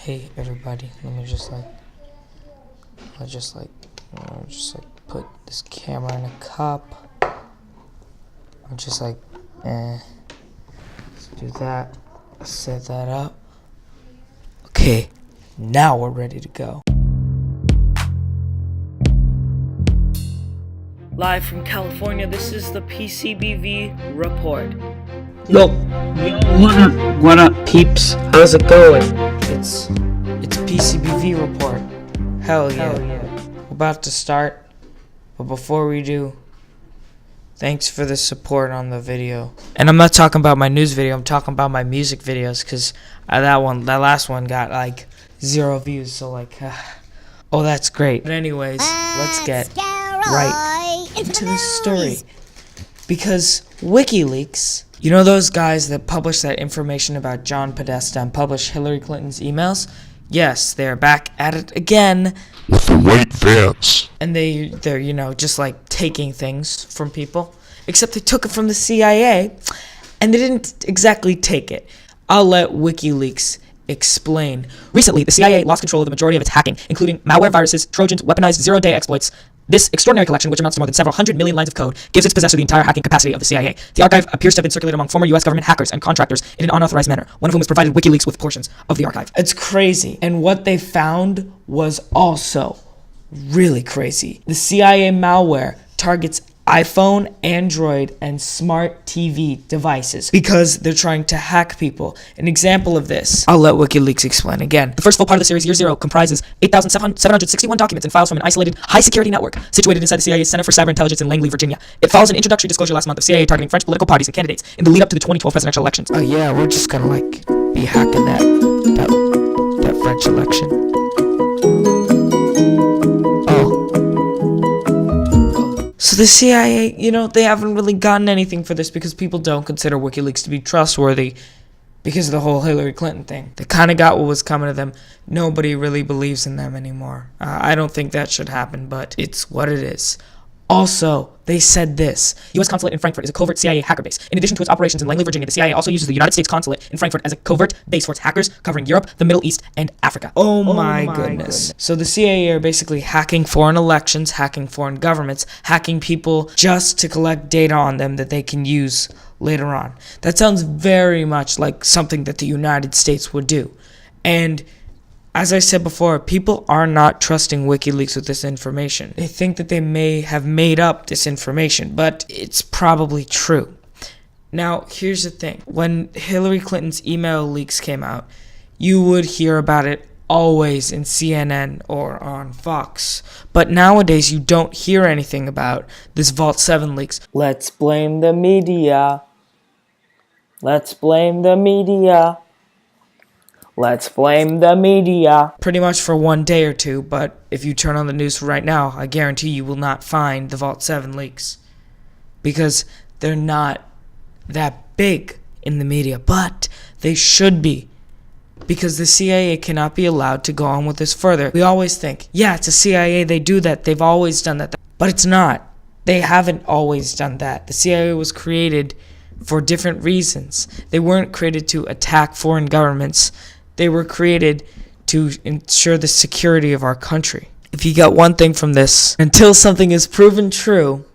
Hey everybody, let me just put this camera in a cup. I'm just like, let's do that. Set that up. Okay, now we're ready to go. Live from California, this is the PCBV report. Yo, what up, peeps? How's it going? It's PCBV report. Hell yeah. We're about to start, but before we do, thanks for the support on the video. And I'm not talking about my news video, I'm talking about my music videos, because that last one got like 0 views, so like, oh, that's great. But anyways, let's get right into the story. Because WikiLeaks, you know those guys that published that information about John Podesta and published Hillary Clinton's emails? Yes, they're back at it again. With the white vans. And they're, you know, just like taking things from people. Except they took it from the CIA, and they didn't exactly take it. I'll let WikiLeaks explain. Recently, the CIA lost control of the majority of its hacking, including malware, viruses, Trojans, weaponized zero-day exploits. This extraordinary collection, which amounts to more than several hundred million lines of code, gives its possessor the entire hacking capacity of the CIA. The archive appears to have been circulated among former U.S. government hackers and contractors in an unauthorized manner, one of whom has provided WikiLeaks with portions of the archive. It's crazy. And what they found was also really crazy. The CIA malware targets iPhone, Android, and smart TV devices because they're trying to hack people. An example of this, I'll let WikiLeaks explain again. The first full part of the series, Year Zero, comprises 8,761 documents and files from an isolated, high-security network situated inside the CIA's Center for Cyber Intelligence in Langley, Virginia. It follows an introductory disclosure last month of CIA targeting French political parties and candidates in the lead-up to the 2012 presidential elections. Oh yeah, we're just gonna like be hacking that French election. So the CIA, you know, they haven't really gotten anything for this because people don't consider WikiLeaks to be trustworthy because of the whole Hillary Clinton thing. They kind of got what was coming to them. Nobody really believes in them anymore. I don't think that should happen, but it's what it is. Also, they said this. U.S. consulate in Frankfurt is a covert CIA hacker base. In addition to its operations in Langley, Virginia, the CIA also uses the United States consulate in Frankfurt as a covert base for its hackers covering Europe, the Middle East, and Africa. Oh my goodness. So the CIA are basically hacking foreign elections, hacking foreign governments, hacking people just to collect data on them that they can use later on. That sounds very much like something that the United States would do. And as I said before, people are not trusting WikiLeaks with this information. They think that they may have made up this information, but it's probably true. Now, here's the thing. When Hillary Clinton's email leaks came out, you would hear about it always in CNN or on Fox. But nowadays, you don't hear anything about this Vault 7 leaks. Let's blame the media. Let's blame the media. Let's blame the media. Pretty much for one day or two, but if you turn on the news right now, I guarantee you will not find the Vault 7 leaks. Because they're not that big in the media, but they should be. Because the CIA cannot be allowed to go on with this further. We always think, yeah, it's a CIA, they do that, they've always done that. But it's not. They haven't always done that. The CIA was created for different reasons. They weren't created to attack foreign governments. They were created to ensure the security of our country. If you get one thing from this, until something is proven true,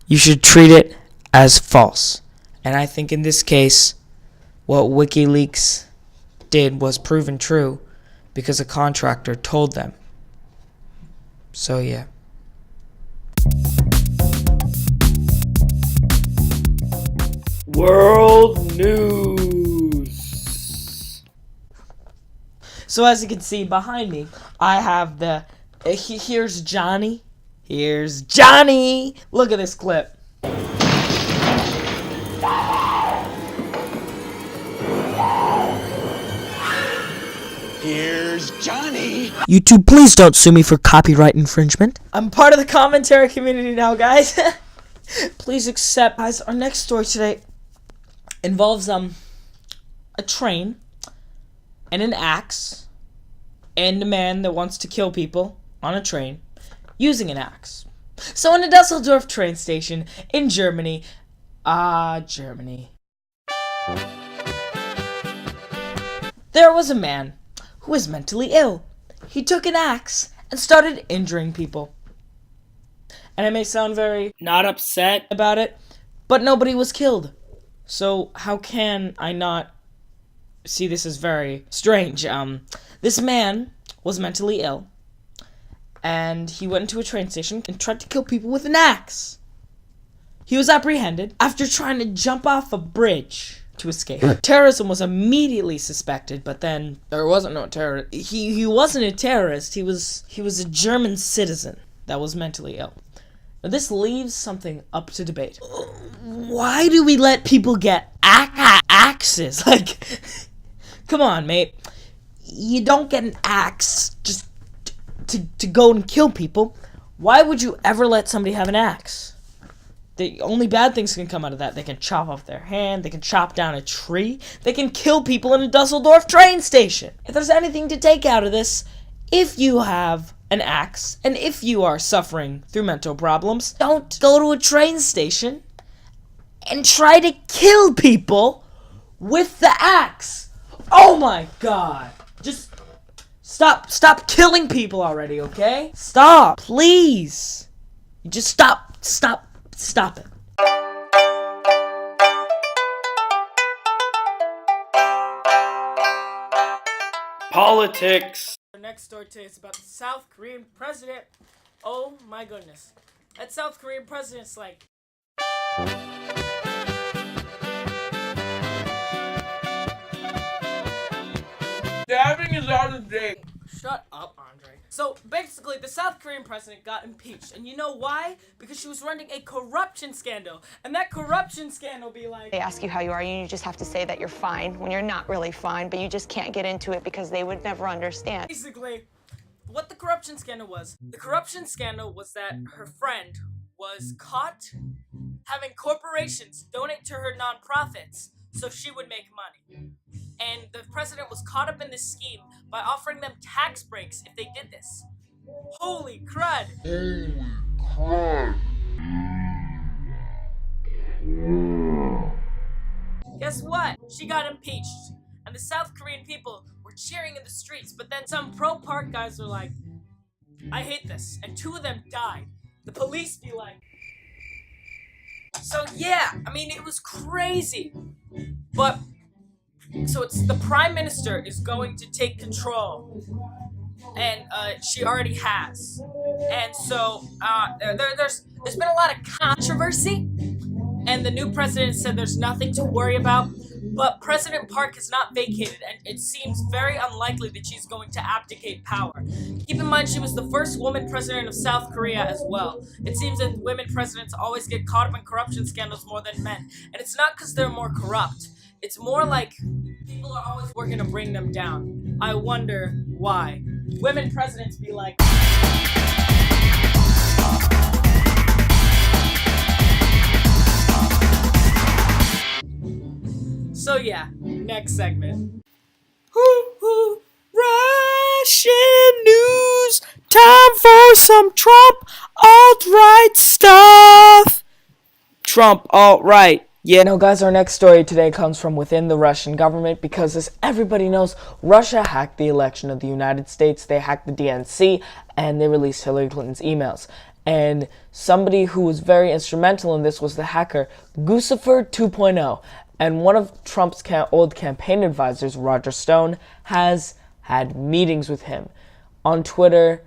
you should treat it as false. And I think in this case, what WikiLeaks did was proven true because a contractor told them. So yeah. World News. So as you can see behind me, I have here's Johnny. Here's Johnny. Look at this clip. Here's Johnny. YouTube, please don't sue me for copyright infringement. I'm part of the commentary community now, guys. Please accept. Guys, our next story today involves a train and an axe and a man that wants to kill people on a train using an axe. So in a Dusseldorf train station in Germany, Germany, there was a man who was mentally ill. He took an axe and started injuring people. And I may sound very not upset about it, but nobody was killed. So how can I not see this as very strange? This man was mentally ill, and he went into a train station and tried to kill people with an axe. He was apprehended after trying to jump off a bridge to escape. Terrorism was immediately suspected, but then there wasn't no terrorist. He wasn't a terrorist. He was a German citizen that was mentally ill. Now, this leaves something up to debate. Why do we let people get axes? Like, come on, mate. You don't get an axe just to go and kill people. Why would you ever let somebody have an axe? The only bad things can come out of that. They can chop off their hand. They can chop down a tree. They can kill people in a Dusseldorf train station. If there's anything to take out of this, if you have an axe, and if you are suffering through mental problems, don't go to a train station and try to kill people with the axe. Oh my god. Just stop killing people already, okay? Stop, please. Just stop it. Politics. Our next story today is about the South Korean president. Oh my goodness. That South Korean president's like... Dabbing is out of date. Shut up, Andre. So, basically, the South Korean president got impeached. And you know why? Because she was running a corruption scandal. And that corruption scandal be like... They ask you how you are, and you just have to say that you're fine when you're not really fine, but you just can't get into it because they would never understand. Basically, what the corruption scandal was. The corruption scandal was that her friend was caught having corporations donate to her nonprofits so she would make money. And the president was caught up in this scheme by offering them tax breaks if they did this. Holy crud! Guess what? She got impeached. And the South Korean people were cheering in the streets, but then some pro-park guys were like, I hate this. And 2 of them died. The police be like... So yeah, I mean, it was crazy. But... So it's the prime minister is going to take control, and she already has. And so there's been a lot of controversy, and the new president said there's nothing to worry about. But President Park has not vacated, and it seems very unlikely that she's going to abdicate power. Keep in mind, she was the first woman president of South Korea as well. It seems that women presidents always get caught up in corruption scandals more than men, and it's not because they're more corrupt. It's more like people are always working to bring them down. I wonder why. Women presidents be like... So yeah, next segment. Russian news! Time for some Trump alt-right stuff! Trump alt-right. Yeah, no, guys, our next story today comes from within the Russian government because, as everybody knows, Russia hacked the election of the United States. They hacked the DNC, and they released Hillary Clinton's emails. And somebody who was very instrumental in this was the hacker Guccifer 2.0. And one of Trump's old campaign advisors, Roger Stone, has had meetings with him. On Twitter,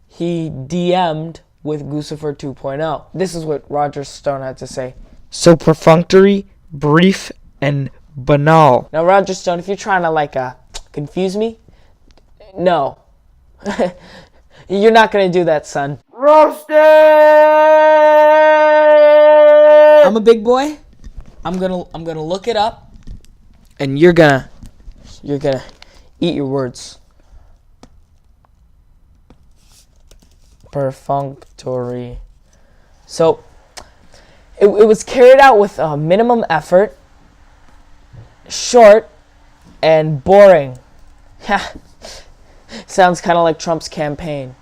he DM'd with Guccifer 2.0. This is what Roger Stone had to say. So perfunctory, brief, and banal. Now, Roger Stone, if you're trying to, confuse me, no. You're not going to do that, son. Roasted! I'm a big boy. I'm gonna look it up, and you're gonna eat your words. Perfunctory. So, it was carried out with minimum effort, short, and boring. Sounds kind of like Trump's campaign.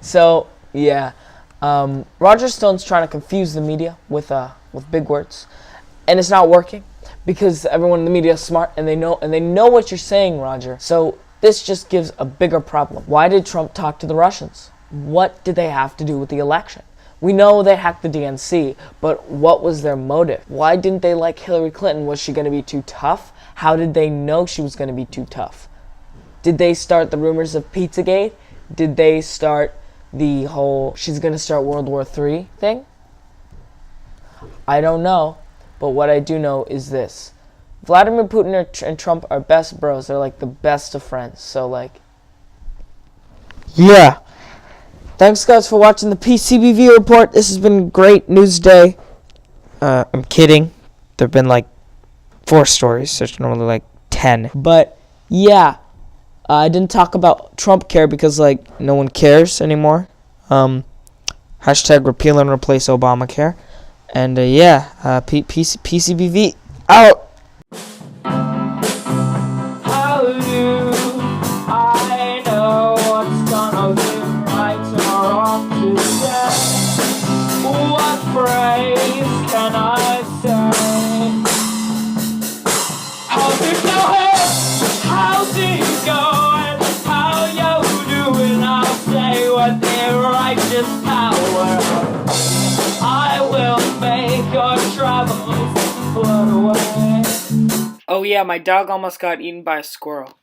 So, yeah. Roger Stone's trying to confuse the media with big words, and it's not working because everyone in the media is smart and they know what you're saying, Roger. So this just gives a bigger problem. Why did Trump talk to the Russians? What did they have to do with the election? We know they hacked the DNC, but what was their motive? Why didn't they like Hillary Clinton? Was she going to be too tough? How did they know she was going to be too tough? Did they start the rumors of Pizzagate? Did they start the whole she's going to start World War III thing? I don't know, but what I do know is this. Vladimir Putin and Trump are best bros. They're like the best of friends. So like, yeah. Thanks guys for watching the PCBV report. This has been a great news day. I'm kidding. There've been like 4 stories. There's normally like 10. But yeah, I didn't talk about Trump care because like no one cares anymore. Hashtag repeal and replace Obamacare. And yeah, PCBV out. How do I know what's gonna be right or wrong today? What phrase can I say? How's it going? How's it going? How you doing? I'll say what their righteous power. I will make your troubles float away. Oh yeah, my dog almost got eaten by a squirrel.